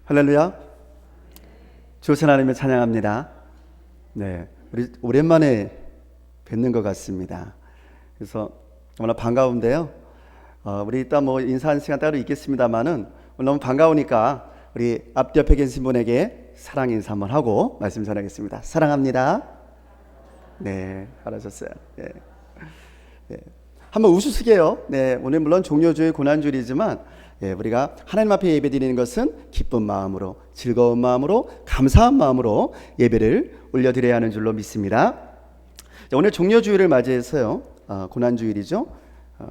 할렐루야. 주신 하나님을 찬양합니다. 네, 우리 오랜만에 뵙는 것 같습니다. 그래서 너무나 반가운데요. 우리 이따 인사하는 시간 따로 있겠습니다만은 오늘 너무 반가우니까 우리 앞옆에 계신 분에게 사랑 인사 한번 하고 말씀 전하겠습니다. 사랑합니다. 네, 잘하셨어요. 네. 네. 한번 웃으시게요. 네, 오늘 물론 종료주일 고난주일이지만 우리가 하나님 앞에 예배드리는 것은 기쁜 마음으로, 즐거운 마음으로, 감사한 마음으로 예배를 올려드려야 하는 줄로 믿습니다. 오늘 종료주일을 맞이해서요, 고난주일이죠.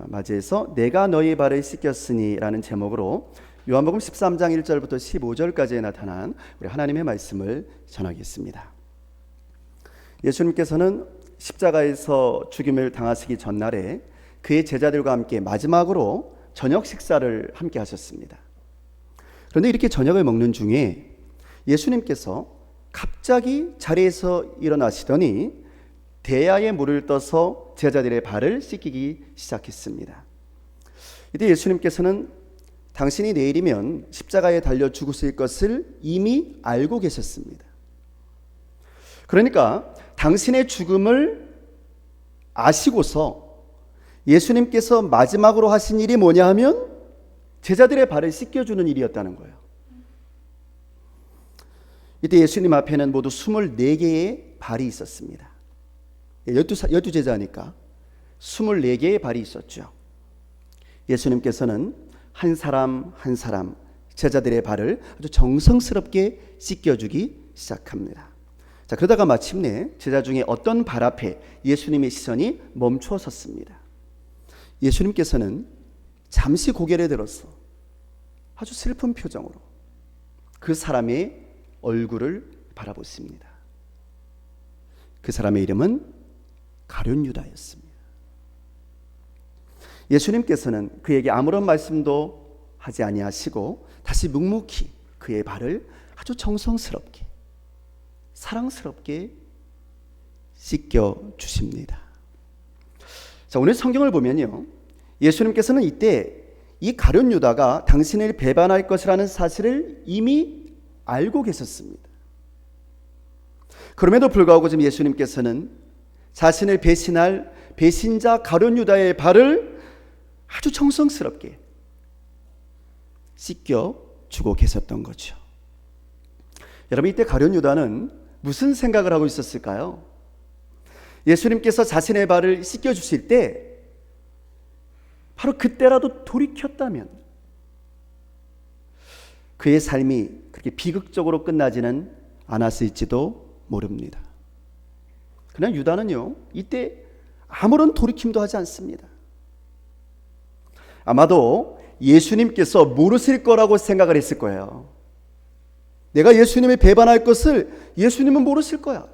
맞이해서 내가 너희 발을 씻겼으니 라는 제목으로 요한복음 13장 1절부터 15절까지에 나타난 우리 하나님의 말씀을 전하겠습니다. 예수님께서는 십자가에서 죽임을 당하시기 전날에 그의 제자들과 함께 마지막으로 저녁 식사를 함께 하셨습니다. 그런데 이렇게 저녁을 먹는 중에 예수님께서 갑자기 자리에서 일어나시더니 대야에 물을 떠서 제자들의 발을 씻기기 시작했습니다. 이때 예수님께서는 당신이 내일이면 십자가에 달려 죽으실 것을 이미 알고 계셨습니다. 그러니까 당신의 죽음을 아시고서 예수님께서 마지막으로 하신 일이 뭐냐 하면 제자들의 발을 씻겨주는 일이었다는 거예요. 이때 예수님 앞에는 모두 24개의 발이 있었습니다. 12제자니까 24개의 발이 있었죠. 예수님께서는 한 사람 한 사람 제자들의 발을 아주 정성스럽게 씻겨주기 시작합니다. 자, 그러다가 마침내 제자 중에 어떤 발 앞에 예수님의 시선이 멈춰 섰습니다. 예수님께서는 잠시 고개를 들어서 아주 슬픈 표정으로 그 사람의 얼굴을 바라보십니다. 그 사람의 이름은 가룟 유다였습니다. 예수님께서는 그에게 아무런 말씀도 하지 아니하시고 다시 묵묵히 그의 발을 아주 정성스럽게 사랑스럽게 씻겨 주십니다. 자, 오늘 성경을 보면요, 예수님께서는 이때 이 가룟 유다가 당신을 배반할 것이라는 사실을 이미 알고 계셨습니다. 그럼에도 불구하고 지금 예수님께서는 자신을 배신할 배신자 가룟 유다의 발을 아주 정성스럽게 씻겨 주고 계셨던 거죠. 여러분, 이때 가룟 유다는 무슨 생각을 하고 있었을까요? 예수님께서 자신의 발을 씻겨 주실 때 바로 그때라도 돌이켰다면 그의 삶이 그렇게 비극적으로 끝나지는 않았을지도 모릅니다. 그러나 유다는요, 이때 아무런 돌이킴도 하지 않습니다. 아마도 예수님께서 모르실 거라고 생각을 했을 거예요. 내가 예수님을 배반할 것을 예수님은 모르실 거야,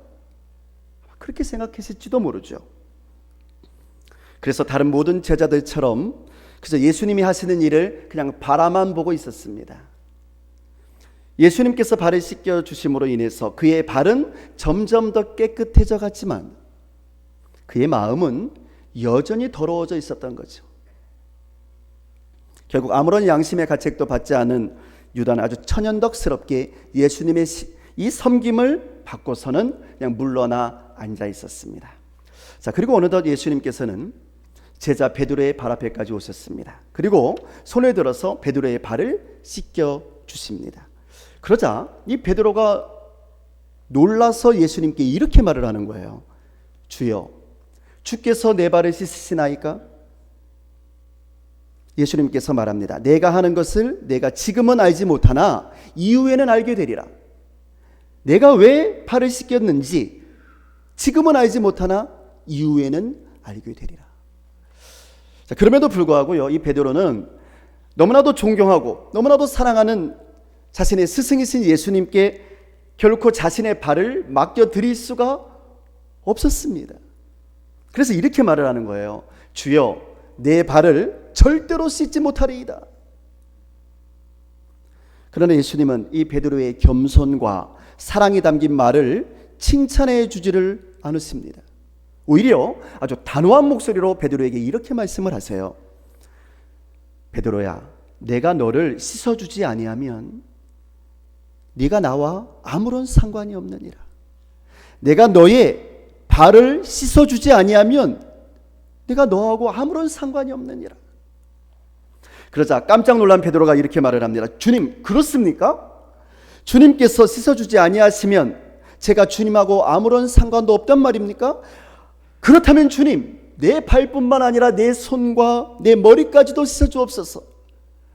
그렇게 생각했을지도 모르죠. 그래서 다른 모든 제자들처럼 그저 예수님이 하시는 일을 그냥 바라만 보고 있었습니다. 예수님께서 발을 씻겨 주심으로 인해서 그의 발은 점점 더 깨끗해져 갔지만 그의 마음은 여전히 더러워져 있었던 거죠. 결국 아무런 양심의 가책도 받지 않은 유다는 아주 천연덕스럽게 예수님의 이 섬김을 받고서는 그냥 물러나 앉아 있었습니다. 자, 그리고 어느덧 예수님께서는 제자 베드로의 발 앞에까지 오셨습니다. 그리고 손을 들어서 베드로의 발을 씻겨 주십니다. 그러자 이 베드로가 놀라서 예수님께 이렇게 말을 하는 거예요. 주여, 주께서 내 발을 씻으시나이까? 예수님께서 말합니다. 내가 하는 것을 내가 지금은 알지 못하나 이후에는 알게 되리라. 내가 왜 발을 씻겼는지 지금은 알지 못하나 이후에는 알게 되리라. 자, 그럼에도 불구하고요, 이 베드로는 너무나도 존경하고 너무나도 사랑하는 자신의 스승이신 예수님께 결코 자신의 발을 맡겨드릴 수가 없었습니다. 그래서 이렇게 말을 하는 거예요. 주여, 내 발을 절대로 씻지 못하리이다. 그러나 예수님은 이 베드로의 겸손과 사랑이 담긴 말을 칭찬해 주지를 않으십니다. 오히려 아주 단호한 목소리로 베드로에게 이렇게 말씀을 하세요. 베드로야, 내가 너를 씻어주지 아니하면 네가 나와 아무런 상관이 없느니라. 내가 너의 발을 씻어주지 아니하면 내가 너하고 아무런 상관이 없느니라. 그러자 깜짝 놀란 베드로가 이렇게 말을 합니다. 주님, 그렇습니까? 주님께서 씻어주지 아니하시면 제가 주님하고 아무런 상관도 없단 말입니까? 그렇다면 주님, 내 발뿐만 아니라 내 손과 내 머리까지도 씻어주옵소서.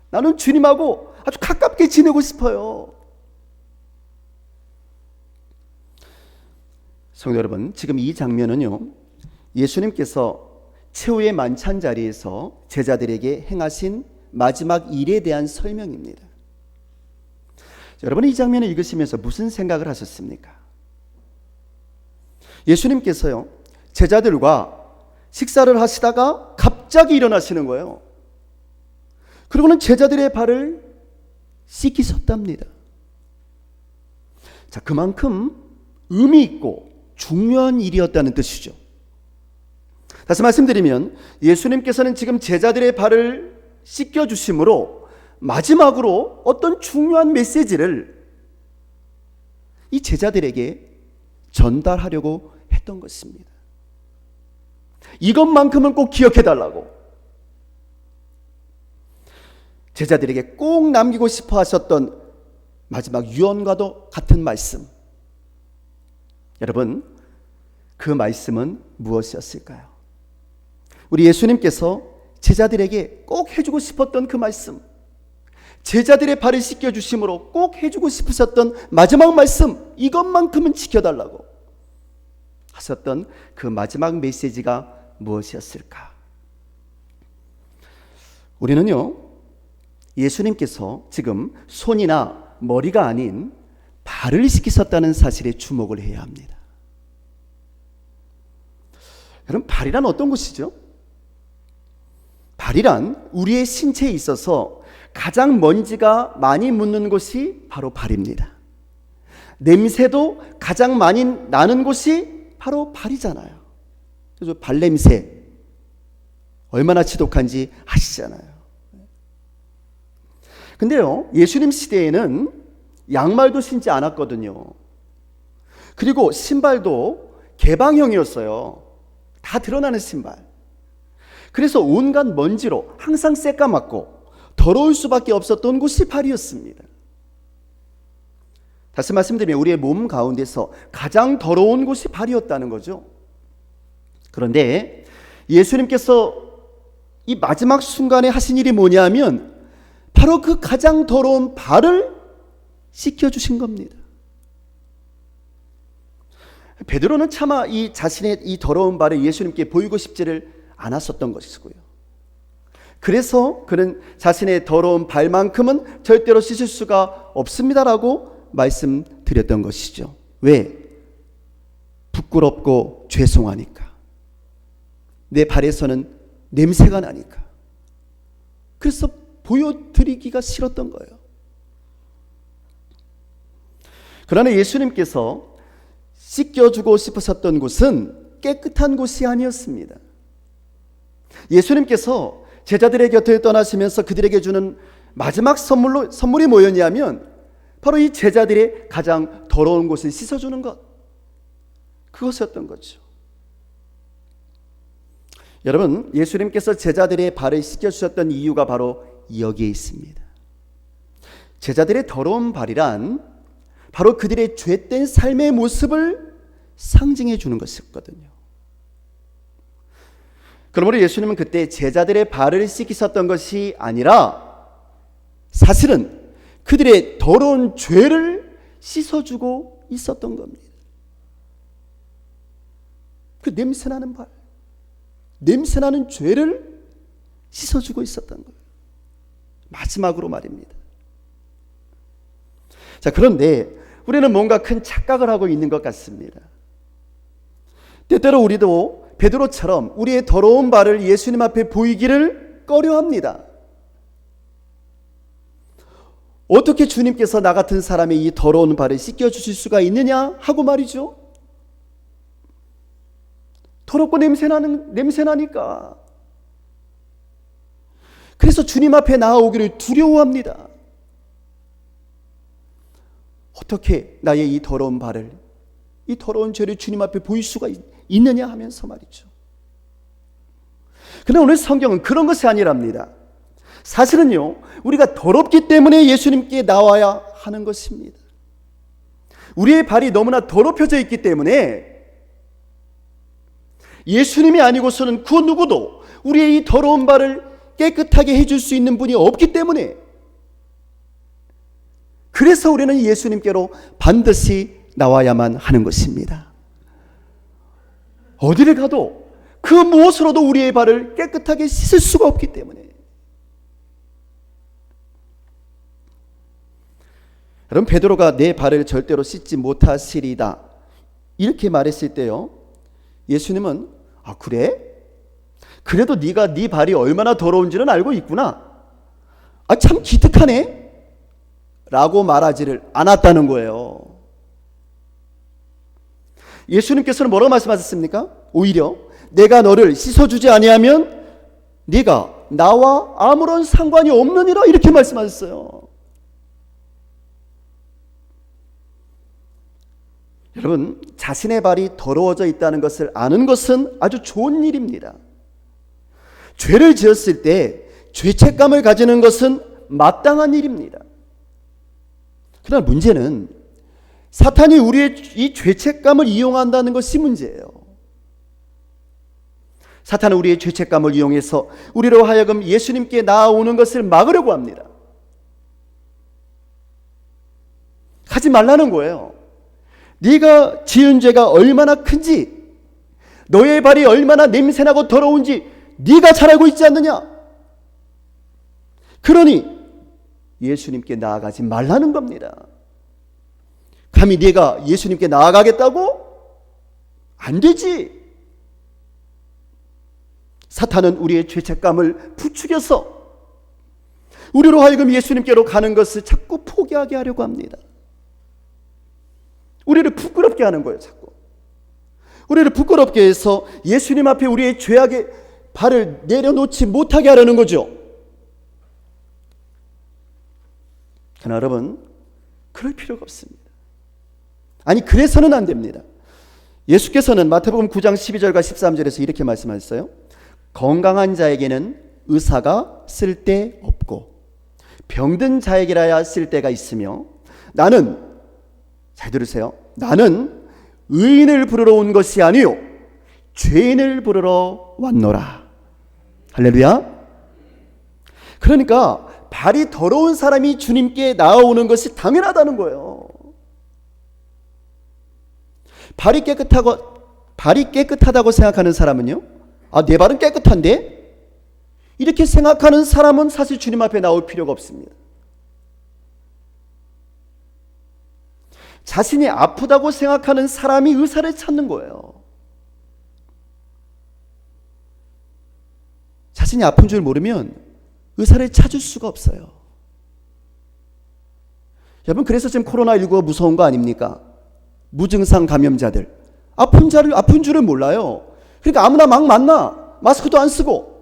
나는 주님하고 아주 가깝게 지내고 싶어요. 성도 여러분, 지금 이 장면은요, 예수님께서 최후의 만찬 자리에서 제자들에게 행하신 마지막 일에 대한 설명입니다. 여러분, 이 장면을 읽으시면서 무슨 생각을 하셨습니까? 예수님께서요, 제자들과 식사를 하시다가 갑자기 일어나시는 거예요. 그리고는 제자들의 발을 씻기셨답니다. 자, 그만큼 의미 있고 중요한 일이었다는 뜻이죠. 다시 말씀드리면 예수님께서는 지금 제자들의 발을 씻겨주심으로 마지막으로 어떤 중요한 메시지를 이 제자들에게 전달하려고 했던 것입니다. 이것만큼은 꼭 기억해달라고, 제자들에게 꼭 남기고 싶어 하셨던 마지막 유언과도 같은 말씀. 여러분, 그 말씀은 무엇이었을까요? 우리 예수님께서 제자들에게 꼭 해주고 싶었던 그 말씀, 제자들의 발을 씻겨주심으로 꼭 해주고 싶으셨던 마지막 말씀, 이것만큼은 지켜달라고 하셨던 그 마지막 메시지가 무엇이었을까? 우리는요, 예수님께서 지금 손이나 머리가 아닌 발을 씻기셨다는 사실에 주목을 해야 합니다. 여러분, 발이란 어떤 곳이죠? 발이란 우리의 신체에 있어서 가장 먼지가 많이 묻는 곳이 바로 발입니다. 냄새도 가장 많이 나는 곳이 바로 발이잖아요. 그래서 발냄새 얼마나 지독한지 아시잖아요. 근데요, 예수님 시대에는 양말도 신지 않았거든요. 그리고 신발도 개방형이었어요. 다 드러나는 신발. 그래서 온갖 먼지로 항상 새까맣고 더러울 수밖에 없었던 곳이 발이었습니다. 다시 말씀드리면 우리의 몸 가운데서 가장 더러운 곳이 발이었다는 거죠. 그런데 예수님께서 이 마지막 순간에 하신 일이 뭐냐면 바로 그 가장 더러운 발을 씻겨주신 겁니다. 베드로는 차마 이 자신의 이 더러운 발을 예수님께 보이고 싶지를 않았었던 것이고요. 그래서 그는 자신의 더러운 발만큼은 절대로 씻을 수가 없습니다라고 말씀드렸던 것이죠. 왜? 부끄럽고 죄송하니까. 내 발에서는 냄새가 나니까. 그래서 보여드리기가 싫었던 거예요. 그러나 예수님께서 씻겨주고 싶으셨던 곳은 깨끗한 곳이 아니었습니다. 예수님께서 제자들의 곁을 떠나시면서 그들에게 주는 마지막 선물이 뭐였냐면 바로 이 제자들의 가장 더러운 곳을 씻어주는 것, 그것이었던 거죠. 여러분, 예수님께서 제자들의 발을 씻겨주셨던 이유가 바로 여기에 있습니다. 제자들의 더러운 발이란 바로 그들의 죄된 삶의 모습을 상징해 주는 것이었거든요. 그러므로 예수님은 그때 제자들의 발을 씻기셨던 것이 아니라 사실은 그들의 더러운 죄를 씻어주고 있었던 겁니다. 그 냄새나는 발, 냄새나는 죄를 씻어주고 있었던 거예요. 마지막으로 말입니다. 자, 그런데 우리는 뭔가 큰 착각을 하고 있는 것 같습니다. 때때로 우리도 베드로처럼 우리의 더러운 발을 예수님 앞에 보이기를 꺼려합니다. 어떻게 주님께서 나 같은 사람의 이 더러운 발을 씻겨주실 수가 있느냐 하고 말이죠. 더럽고 냄새나니까. 그래서 주님 앞에 나아오기를 두려워합니다. 어떻게 나의 이 더러운 발을, 이 더러운 죄를 주님 앞에 보일 수가 있느냐 하면서 말이죠. 그러나 오늘 성경은 그런 것이 아니랍니다. 사실은요, 우리가 더럽기 때문에 예수님께 나와야 하는 것입니다. 우리의 발이 너무나 더럽혀져 있기 때문에 예수님이 아니고서는 그 누구도 우리의 이 더러운 발을 깨끗하게 해줄 수 있는 분이 없기 때문에, 그래서 우리는 예수님께로 반드시 나와야만 하는 것입니다. 어디를 가도 그 무엇으로도 우리의 발을 깨끗하게 씻을 수가 없기 때문에. 여러분, 베드로가 내 발을 절대로 씻지 못하시리다 이렇게 말했을 때요, 예수님은 아 그래? 그래도 네가 네 발이 얼마나 더러운지는 알고 있구나. 아 참 기특하네 라고 말하지를 않았다는 거예요. 예수님께서는 뭐라고 말씀하셨습니까? 오히려 내가 너를 씻어주지 아니하면 네가 나와 아무런 상관이 없느니라 이렇게 말씀하셨어요. 여러분, 자신의 발이 더러워져 있다는 것을 아는 것은 아주 좋은 일입니다. 죄를 지었을 때 죄책감을 가지는 것은 마땅한 일입니다. 그러나 문제는 사탄이 우리의 이 죄책감을 이용한다는 것이 문제예요. 사탄은 우리의 죄책감을 이용해서 우리로 하여금 예수님께 나아오는 것을 막으려고 합니다. 하지 말라는 거예요. 네가 지은 죄가 얼마나 큰지, 너의 발이 얼마나 냄새나고 더러운지 네가 잘 알고 있지 않느냐? 그러니 예수님께 나아가지 말라는 겁니다. 감히 네가 예수님께 나아가겠다고? 안 되지. 사탄은 우리의 죄책감을 부추겨서 우리로 하여금 예수님께로 가는 것을 자꾸 포기하게 하려고 합니다. 우리를 부끄럽게 하는 거예요. 자꾸 우리를 부끄럽게 해서 예수님 앞에 우리의 죄악의 발을 내려놓지 못하게 하려는 거죠. 그러나 여러분, 그럴 필요가 없습니다. 아니, 그래서는 안 됩니다. 예수께서는 마태복음 9장 12절과 13절에서 이렇게 말씀하셨어요. 건강한 자에게는 의사가 쓸데없고 병든 자에게라야 쓸데가 있으며 나는, 잘 들으세요, 나는 의인을 부르러 온 것이 아니요 죄인을 부르러 왔노라. 할렐루야. 그러니까 발이 더러운 사람이 주님께 나아오는 것이 당연하다는 거예요. 발이 깨끗하다고 생각하는 사람은요, 아, 내 발은 깨끗한데? 이렇게 생각하는 사람은 사실 주님 앞에 나올 필요가 없습니다. 자신이 아프다고 생각하는 사람이 의사를 찾는 거예요. 자신이 아픈 줄 모르면 의사를 찾을 수가 없어요. 여러분, 그래서 지금 코로나19가 무서운 거 아닙니까? 무증상 감염자들, 아픈 줄을 몰라요. 그러니까 아무나 막 만나, 마스크도 안 쓰고.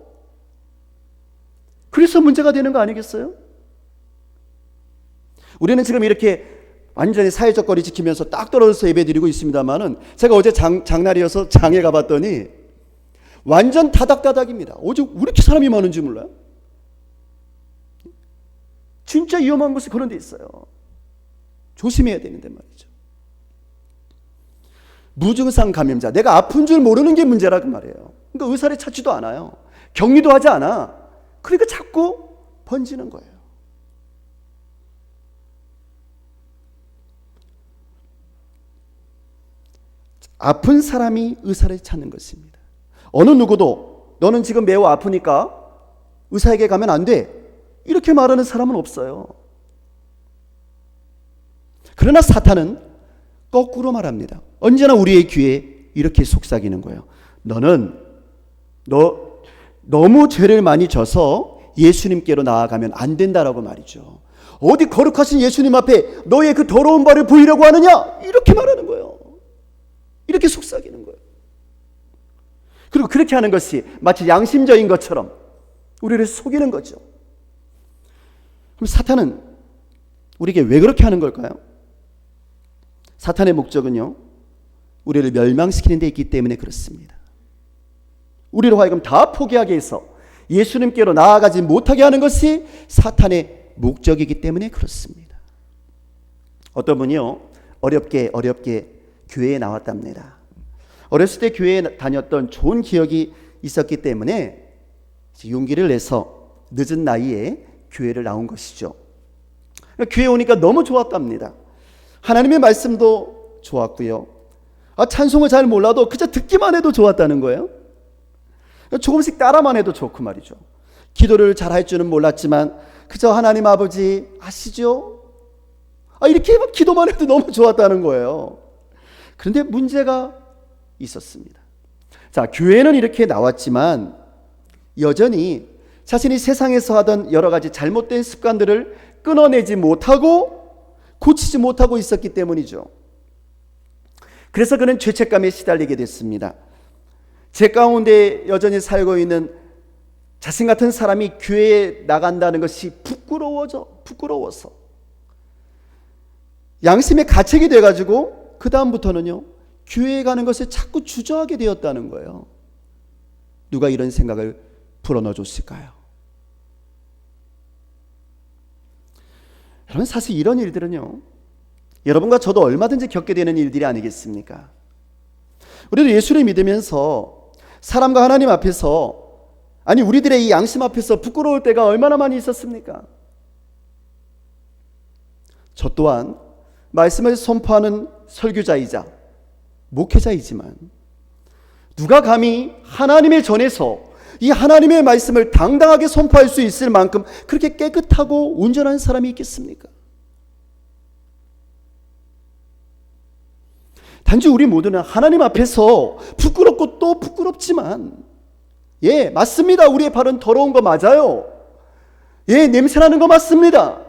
그래서 문제가 되는 거 아니겠어요? 우리는 지금 이렇게 완전히 사회적 거리 지키면서 딱 떨어져서 예배드리고 있습니다만은, 제가 어제 장날이어서 장에 가봤더니 완전 다닥다닥입니다. 어제 왜 이렇게 사람이 많은지 몰라요? 진짜 위험한 곳이 그런 데 있어요. 조심해야 되는데 말이죠. 무증상 감염자, 내가 아픈 줄 모르는 게 문제라고 말이에요. 그러니까 의사를 찾지도 않아요. 격리도 하지 않아. 그러니까 자꾸 번지는 거예요. 아픈 사람이 의사를 찾는 것입니다. 어느 누구도 너는 지금 매우 아프니까 의사에게 가면 안 돼, 이렇게 말하는 사람은 없어요. 그러나 사탄은 거꾸로 말합니다. 언제나 우리의 귀에 이렇게 속삭이는 거예요. 너는 너무 죄를 많이 져서 예수님께로 나아가면 안 된다라고 말이죠. 어디 거룩하신 예수님 앞에 너의 그 더러운 발을 보이려고 하느냐, 이렇게 말하는 거예요. 이렇게 속삭이는 거예요. 그리고 그렇게 하는 것이 마치 양심적인 것처럼 우리를 속이는 거죠. 그럼 사탄은 우리에게 왜 그렇게 하는 걸까요? 사탄의 목적은요, 우리를 멸망시키는 데 있기 때문에 그렇습니다. 우리로 하여금 다 포기하게 해서 예수님께로 나아가지 못하게 하는 것이 사탄의 목적이기 때문에 그렇습니다. 어떤 분이요, 어렵게 교회에 나왔답니다. 어렸을 때 교회에 다녔던 좋은 기억이 있었기 때문에 용기를 내서 늦은 나이에 교회를 나온 것이죠. 교회에 오니까 너무 좋았답니다. 하나님의 말씀도 좋았고요. 찬송을 잘 몰라도 그저 듣기만 해도 좋았다는 거예요. 조금씩 따라만 해도 좋고 말이죠. 기도를 잘 할 줄은 몰랐지만 그저 하나님 아버지 아시죠? 이렇게 막 기도만 해도 너무 좋았다는 거예요. 그런데 문제가 있었습니다. 자, 교회는 이렇게 나왔지만 여전히 자신이 세상에서 하던 여러 가지 잘못된 습관들을 끊어내지 못하고 고치지 못하고 있었기 때문이죠. 그래서 그는 죄책감에 시달리게 됐습니다. 제 가운데 여전히 살고 있는 자신 같은 사람이 교회에 나간다는 것이 부끄러워서 양심의 가책이 돼가지고 그 다음부터는요, 교회에 가는 것을 자꾸 주저하게 되었다는 거예요. 누가 이런 생각을 불어넣어 줬을까요? 여러분, 사실 이런 일들은요, 여러분과 저도 얼마든지 겪게 되는 일들이 아니겠습니까? 우리도 예수를 믿으면서 사람과 하나님 앞에서, 우리들의 이 양심 앞에서 부끄러울 때가 얼마나 많이 있었습니까? 저 또한 말씀을 선포하는 설교자이자 목회자이지만 누가 감히 하나님의 전에서 이 하나님의 말씀을 당당하게 선포할 수 있을 만큼 그렇게 깨끗하고 온전한 사람이 있겠습니까? 단지 우리 모두는 하나님 앞에서 부끄럽고 또 부끄럽지만, 맞습니다. 우리의 발은 더러운 거 맞아요. 냄새나는 거 맞습니다.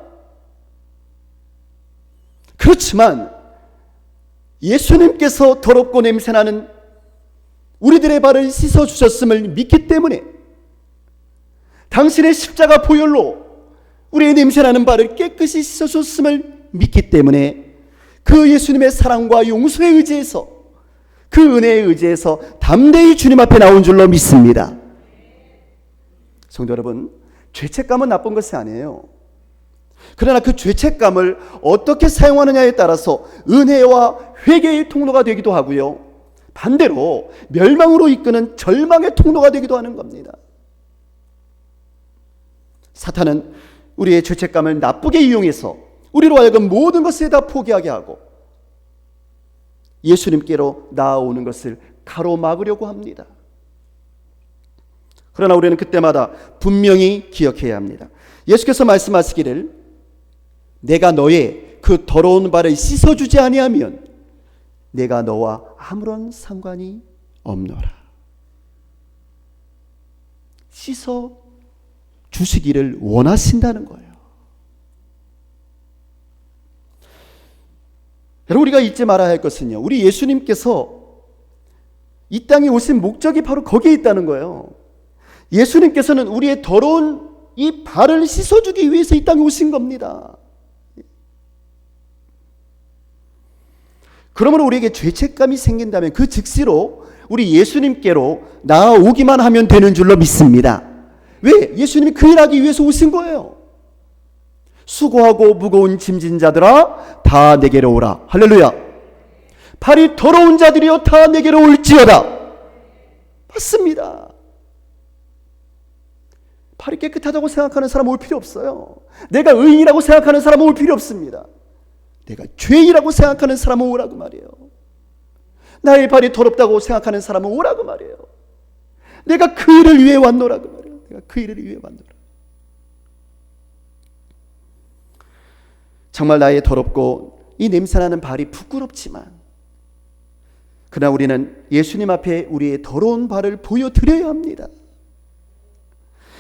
그렇지만 예수님께서 더럽고 냄새나는 우리들의 발을 씻어주셨음을 믿기 때문에, 당신의 십자가 보혈로 우리의 냄새나는 발을 깨끗이 씻어주셨음을 믿기 때문에 그 예수님의 사랑과 용서에 의지해서, 그 은혜에 의지해서 담대히 주님 앞에 나온 줄로 믿습니다. 성도 여러분, 죄책감은 나쁜 것이 아니에요. 그러나 그 죄책감을 어떻게 사용하느냐에 따라서 은혜와 회개의 통로가 되기도 하고요, 반대로 멸망으로 이끄는 절망의 통로가 되기도 하는 겁니다. 사탄은 우리의 죄책감을 나쁘게 이용해서 우리로 하여금 모든 것을 다 포기하게 하고 예수님께로 나아오는 것을 가로막으려고 합니다. 그러나 우리는 그때마다 분명히 기억해야 합니다. 예수께서 말씀하시기를, 내가 너의 그 더러운 발을 씻어주지 아니하면 내가 너와 아무런 상관이 없노라. 씻어주시기를 원하신다는 거예요. 여러분, 우리가 잊지 말아야 할 것은요, 우리 예수님께서 이 땅에 오신 목적이 바로 거기에 있다는 거예요. 예수님께서는 우리의 더러운 이 발을 씻어주기 위해서 이 땅에 오신 겁니다. 그러므로 우리에게 죄책감이 생긴다면 그 즉시로 우리 예수님께로 나아오기만 하면 되는 줄로 믿습니다. 왜? 예수님이 그 일하기 위해서 오신 거예요. 수고하고 무거운 짐진 자들아 다 내게로 오라. 할렐루야. 발이 더러운 자들이여 다 내게로 올지어다. 맞습니다. 발이 깨끗하다고 생각하는 사람 올 필요 없어요. 내가 의인이라고 생각하는 사람은 올 필요 없습니다. 내가 죄인이라고 생각하는 사람은 오라고 말이에요. 나의 발이 더럽다고 생각하는 사람은 오라고 말이에요. 내가 그 일을 위해 왔노라고 말이에요. 내가 그 일을 위해 왔노라. 정말 나의 더럽고 이 냄새나는 발이 부끄럽지만, 그러나 우리는 예수님 앞에 우리의 더러운 발을 보여드려야 합니다.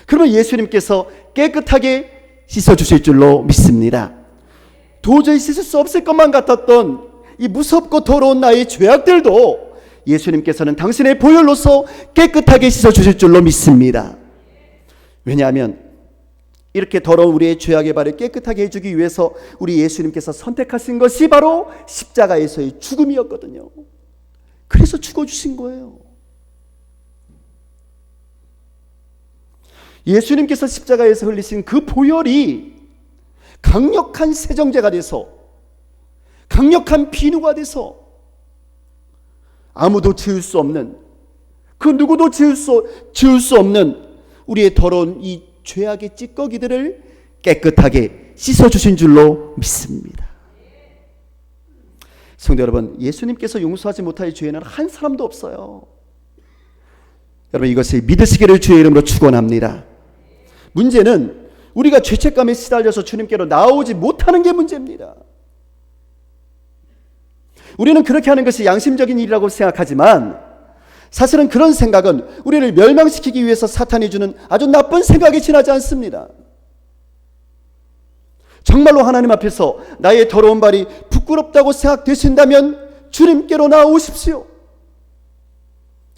그러면 예수님께서 깨끗하게 씻어주실 줄로 믿습니다. 도저히 씻을 수 없을 것만 같았던 이 무섭고 더러운 나의 죄악들도 예수님께서는 당신의 보혈로서 깨끗하게 씻어주실 줄로 믿습니다. 왜냐하면 이렇게 더러운 우리의 죄악의 발을 깨끗하게 해주기 위해서 우리 예수님께서 선택하신 것이 바로 십자가에서의 죽음이었거든요. 그래서 죽어주신 거예요. 예수님께서 십자가에서 흘리신 그 보혈이 강력한 세정제가 돼서, 강력한 비누가 돼서 아무도 지을 수 없는, 그 누구도 지을 수 없는 우리의 더러운 이 죄악의 찌꺼기들을 깨끗하게 씻어주신 줄로 믿습니다. 성도 여러분, 예수님께서 용서하지 못할 죄는 한 사람도 없어요. 여러분, 이것을 믿으시기를 주의 이름으로 축원합니다. 문제는 우리가 죄책감에 시달려서 주님께로 나오지 못하는 게 문제입니다. 우리는 그렇게 하는 것이 양심적인 일이라고 생각하지만 사실은 그런 생각은 우리를 멸망시키기 위해서 사탄이 주는 아주 나쁜 생각에 지나지 않습니다. 정말로 하나님 앞에서 나의 더러운 발이 부끄럽다고 생각되신다면 주님께로 나오십시오.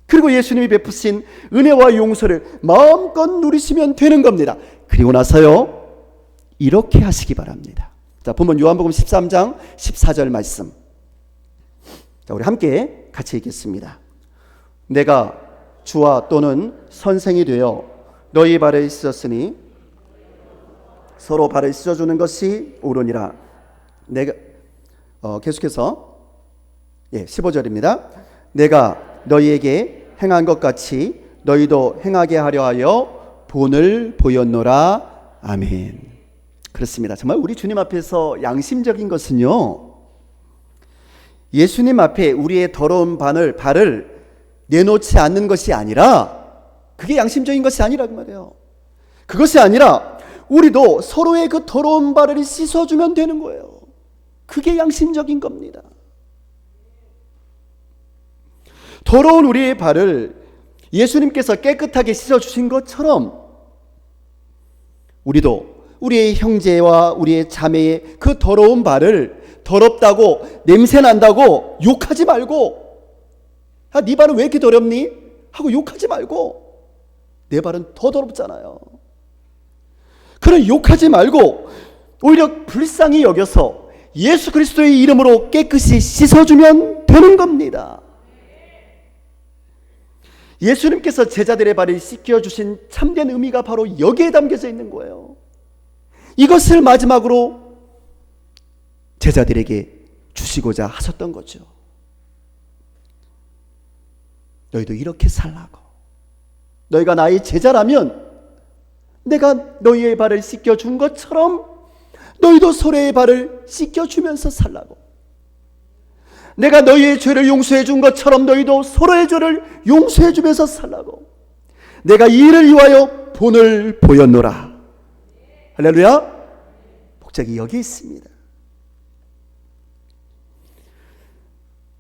그리고 예수님이 베푸신 은혜와 용서를 마음껏 누리시면 되는 겁니다. 그리고 나서요, 이렇게 하시기 바랍니다. 자, 본문 요한복음 13장 14절 말씀. 자, 우리 함께 같이 읽겠습니다. 내가 주와 또는 선생이 되어 너희 발을 씻었으니 서로 발을 씻어주는 것이 옳으니라. 내가 계속해서 15절입니다. 내가 너희에게 행한 것 같이 너희도 행하게 하려 하여 본을 보였노라. 아멘. 그렇습니다. 정말 우리 주님 앞에서 양심적인 것은요, 예수님 앞에 우리의 더러운 발을 내놓지 않는 것이 아니라, 그게 양심적인 것이 아니라고 말해요. 그것이 아니라 우리도 서로의 그 더러운 발을 씻어주면 되는 거예요. 그게 양심적인 겁니다. 더러운 우리의 발을 예수님께서 깨끗하게 씻어주신 것처럼 우리도 우리의 형제와 우리의 자매의 그 더러운 발을 더럽다고, 냄새난다고 욕하지 말고, 네 발은 왜 이렇게 더럽니? 하고 욕하지 말고, 내 발은 더 더럽잖아요. 그런 욕하지 말고 오히려 불쌍히 여겨서 예수 그리스도의 이름으로 깨끗이 씻어주면 되는 겁니다. 예수님께서 제자들의 발을 씻겨주신 참된 의미가 바로 여기에 담겨져 있는 거예요. 이것을 마지막으로 제자들에게 주시고자 하셨던 거죠. 너희도 이렇게 살라고. 너희가 나의 제자라면 내가 너희의 발을 씻겨준 것처럼 너희도 서로의 발을 씻겨주면서 살라고. 내가 너희의 죄를 용서해 준 것처럼 너희도 서로의 죄를 용서해 주면서 살라고. 내가 이 일을 위하여 본을 보였노라. 할렐루야. 복작이 여기 있습니다.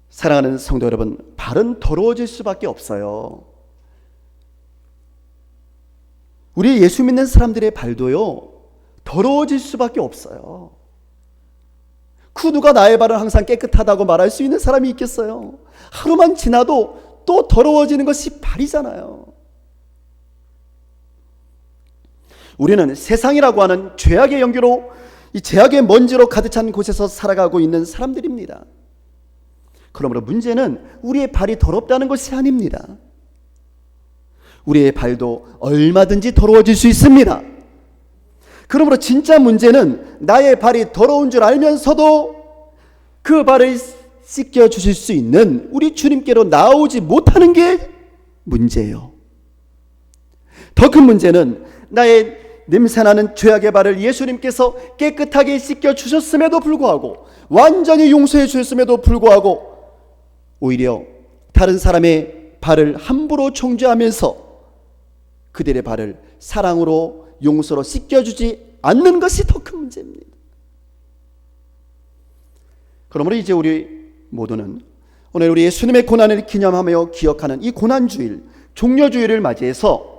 사랑하는 성도 여러분, 발은 더러워질 수밖에 없어요. 우리 예수 믿는 사람들의 발도요, 더러워질 수밖에 없어요. 그 누가 나의 발은 항상 깨끗하다고 말할 수 있는 사람이 있겠어요? 하루만 지나도 또 더러워지는 것이 발이잖아요. 우리는 세상이라고 하는 죄악의 연기로, 이 죄악의 먼지로 가득 찬 곳에서 살아가고 있는 사람들입니다. 그러므로 문제는 우리의 발이 더럽다는 것이 아닙니다. 우리의 발도 얼마든지 더러워질 수 있습니다. 그러므로 진짜 문제는 나의 발이 더러운 줄 알면서도 그 발을 씻겨 주실 수 있는 우리 주님께로 나오지 못하는 게 문제예요. 더 큰 문제는 나의 냄새나는 죄악의 발을 예수님께서 깨끗하게 씻겨 주셨음에도 불구하고, 완전히 용서해 주셨음에도 불구하고 오히려 다른 사람의 발을 함부로 청죄하면서 그들의 발을 사랑으로, 용서로 씻겨주지 않는 것이 더 큰 문제입니다. 그러므로 이제 우리 모두는 오늘 우리 예수님의 고난을 기념하며 기억하는 이 고난주일, 종려주일을 맞이해서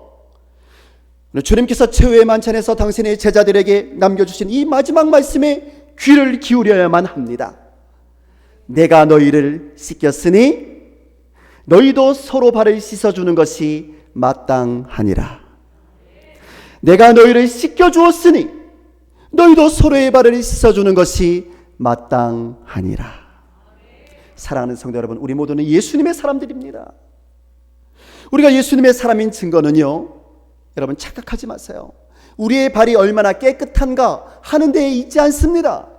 주님께서 최후의 만찬에서 당신의 제자들에게 남겨주신 이 마지막 말씀에 귀를 기울여야만 합니다. 내가 너희를 씻겼으니 너희도 서로 발을 씻어주는 것이 마땅하니라. 내가 너희를 씻겨 주었으니 너희도 서로의 발을 씻어주는 것이 마땅하니라. 사랑하는 성도 여러분, 우리 모두는 예수님의 사람들입니다. 우리가 예수님의 사람인 증거는요, 여러분 착각하지 마세요. 우리의 발이 얼마나 깨끗한가 하는 데에 있지 않습니다.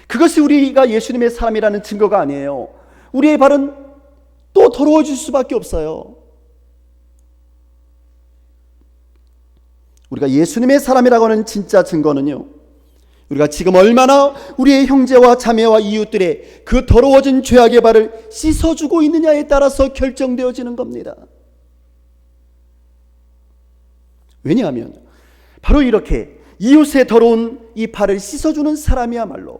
그것이 우리가 예수님의 사람이라는 증거가 아니에요. 우리의 발은 또 더러워질 수밖에 없어요. 우리가 예수님의 사람이라고 하는 진짜 증거는요, 우리가 지금 얼마나 우리의 형제와 자매와 이웃들의 그 더러워진 죄악의 발을 씻어주고 있느냐에 따라서 결정되어지는 겁니다. 왜냐하면 바로 이렇게 이웃의 더러운 이 발을 씻어주는 사람이야말로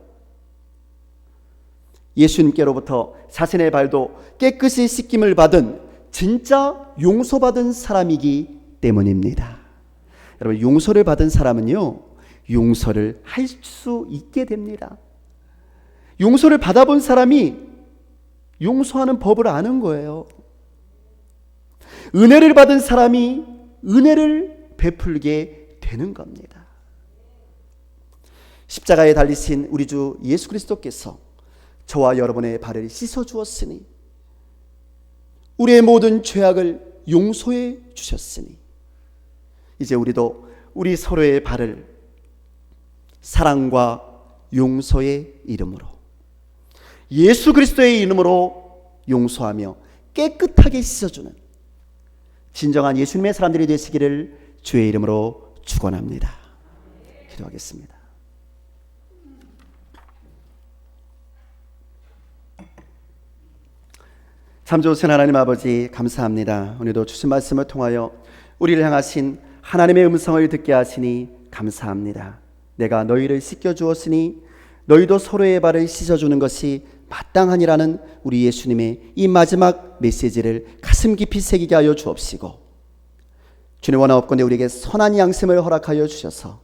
예수님께로부터 자신의 발도 깨끗이 씻김을 받은 진짜 용서받은 사람이기 때문입니다. 여러분, 용서를 받은 사람은요, 용서를 할 수 있게 됩니다. 용서를 받아본 사람이 용서하는 법을 아는 거예요. 은혜를 받은 사람이 은혜를 베풀게 되는 겁니다. 십자가에 달리신 우리 주 예수 그리스도께서 저와 여러분의 발을 씻어 주었으니, 우리의 모든 죄악을 용서해 주셨으니, 이제 우리도 우리 서로의 발을 사랑과 용서의 이름으로, 예수 그리스도의 이름으로 용서하며 깨끗하게 씻어주는 진정한 예수님의 사람들이 되시기를 주의 이름으로 축원합니다. 기도하겠습니다. 참 좋으신 하나님 아버지, 감사합니다. 오늘도 주신 말씀을 통하여 우리를 향하신 하나님의 음성을 듣게 하시니 감사합니다. 내가 너희를 씻겨 주었으니 너희도 서로의 발을 씻어주는 것이 마땅하니라는 우리 예수님의 이 마지막 메시지를 가슴 깊이 새기게 하여 주옵시고, 주님 원하옵건대 우리에게 선한 양심을 허락하여 주셔서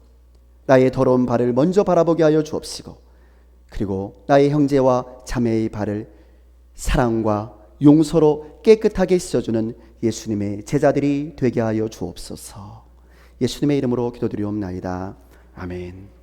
나의 더러운 발을 먼저 바라보게 하여 주옵시고, 그리고 나의 형제와 자매의 발을 사랑과 용서로 깨끗하게 씻어주는 예수님의 제자들이 되게 하여 주옵소서. 예수님의 이름으로 기도드리옵나이다. 아멘.